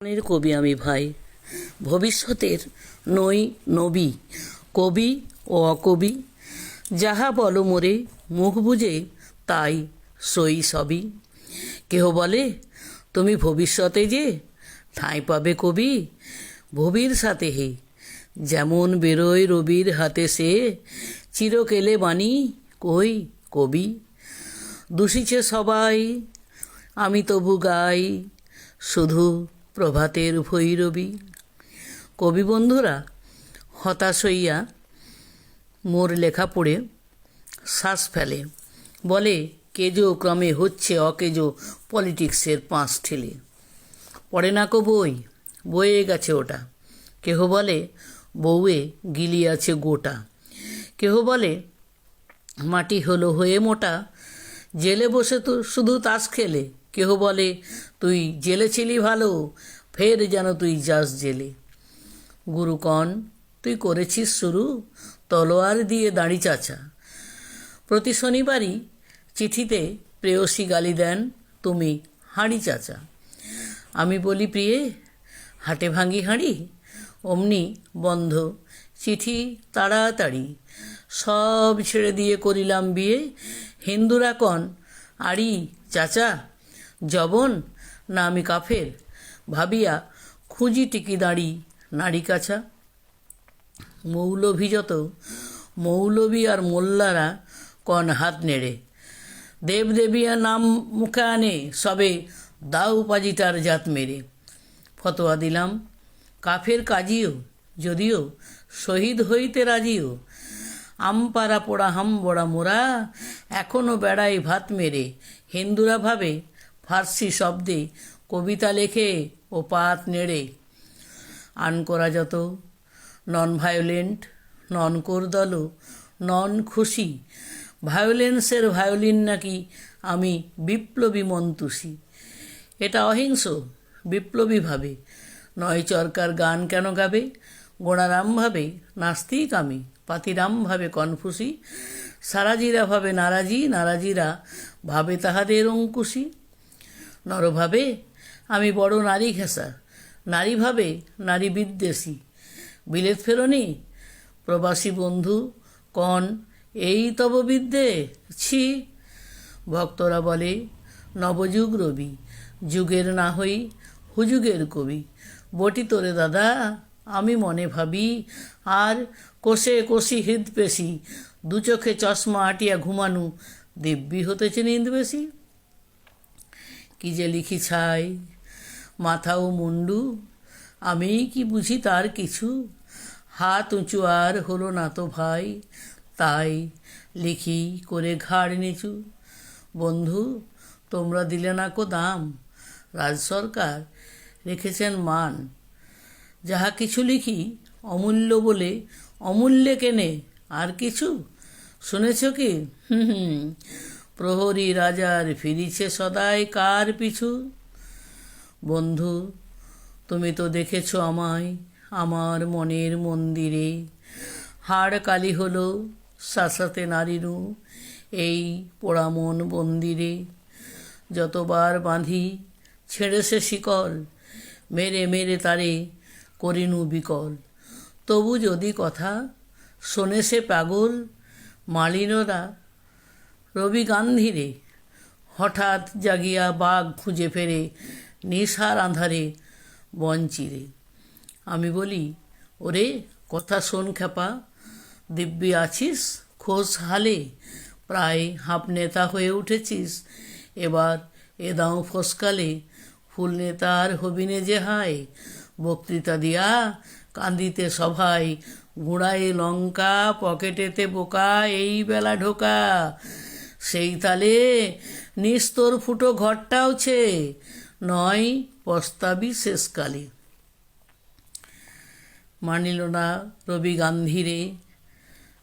মনের কবি আমি ভাই, ভবিষ্যতের নই নবী, কবি ও অকবি, যাহা বলো মোরে মুখ বুজে তাই সই সবই। কেহ বলে তুমি ভবিষ্যতে যে ঠাঁই পাবে কবি, ভবির সাথে হে যেমন বেরোয় রবির হাতে সে, চিরকেলে বাণী কই কবি। দূষিছে সবাই আমি তবু গাই, শুধু প্রভাতের ভৈরবী। কবি বন্ধুরা হতাশ হইয়া মোর লেখা পড়ে শ্বাস ফেলে, বলে কেজো ক্রমে হচ্ছে অকেজো পলিটিক্সের পাঁচ ঠেলে। পড়ে না কো বই, বয়ে গেছে ওটা। কেহ বলে বউয়ে গিলিয়াছে গোটা। কেহ বলে মাটি হলো হয়ে মোটা, জেলে বসে তো শুধু তাস খেলে। কেহ বলে তুই জেলে ছিলি ভালো, ফের যেন তুই যাস জেলে। গুরুকণ তুই করেছিস শুরু, তলোয়ার দিয়ে দাড়ি চাচা। প্রতি শনিবারই চিঠিতে প্রেয়সী গালি দেন তুমি হাঁড়ি চাচা। আমি বলি প্রিয়ে হাটে ভাঙি হাঁড়ি, অমনি বন্ধ চিঠি তাড়াতাড়ি। সব ছেড়ে দিয়ে করিলাম বিয়ে, হিন্দুরা কন আড়ি চাচা। জবন না আমি কাফের ভাবিয়া খুঁজি টিকি দাঁড়ি নারী কাছা। মৌলভী যত মৌলভী আর মোল্লারা কন হাত নেড়ে, দেবদেবিয়া নাম মুখে আনে সবে দাউ পাজিটার জাত মেরে। ফতোয়া দিলাম কাফের কাজিও যদিও শহীদ হইতে রাজিও, আমপাড়া পোড়া হাম বড়া মোরা এখনও বেড়াই ভাত মেরে। হিন্দুরা ভাবে ফার্সি শব্দে কবিতা লেখে ও পাত নেড়ে। আনকোরা যত নন ভায়োলেন্ট, নন কোরদল, নন খুশি, ভায়োলেন্সের ভায়োলিন নাকি আমি বিপ্লবী মন্তুষী। এটা অহিংস বিপ্লবী ভাবে, নয় চরকার গান কেন গাবে। গোড়ারাম ভাবে নাস্তিক আমি, পাতিরাম ভাবে কনফুসি, সারাজিরা ভাবে নারাজি, নারাজিরা ভাবে তাহাদের অঙ্কুশী। নর ভাবে আমি বড় নারী ঘেঁষা, নারী ভাবে নারী বিদ্বেষী। বিলেত ফেরনি প্রবাসী বন্ধু কন এই তব বিদ্যে ছি। ভক্তরা বলে নবযুগ রবি, যুগের না হই হুযুগের কবি। বটি তোরে দাদা আমি মনে ভাবি, আর কোষে কোষি হৃদপেশি, দু চোখে চশমা আটিয়া ঘুমানু দিব্যি হতেছে নিন্দ বেশি। কি যে লিখি ছাই মাথা ও মুন্ডু, আমি কি বুঝি তার কিছু। হাত উঁচু আর হলো না তো ভাই, তাই লিখি করে ঘাড় নিচু। বন্ধু তোমরা দিলে না কো দাম, রাজ সরকার রেখেছেন মান। যাহা কিছু লিখি অমূল্য বলে অমূল্যে কেনে আর কিছু। শুনেছ কি প্রহরী রাজার ফিরিছে সদাই কার পিছু। বন্ধু তুমি তো দেখেছ আমায় আমার মনের মন্দিরে, হাড় কালি হলো শাসাতে নারীরু এই পোড়া মন বন্দিরে। যতবার বাঁধি ছেড়ে সে শিকল, মেরে মেরে তারে করিনু বিকল। তবু যদি কথা শোনে সে পাগল, মালিনরা রবি গান্ধিরে। হঠাৎ জাগিয়া বাঘ খুঁজে ফেরে নিশার আঁধারে বন চিরে। আমি বলি ওরে কথা শোন খেপা, দিব্যি আছিস খোঁজ হালে, প্রায় হাফ নেতা হয়ে উঠেছিস। এবার এ দাও ফসকালে, ফুল নেতার হবিনে যে হায়। বক্তৃতা দিয়া কান্দিতে সভায়, গুঁড়ায় লঙ্কা পকেটেতে বোকা এই বেলা ঢোকা। সেই তালে নিস্তর ফুটো ঘরটাও ছে, নয় পস্তাবি শেষকালে। মানিল না রবি গান্ধিরে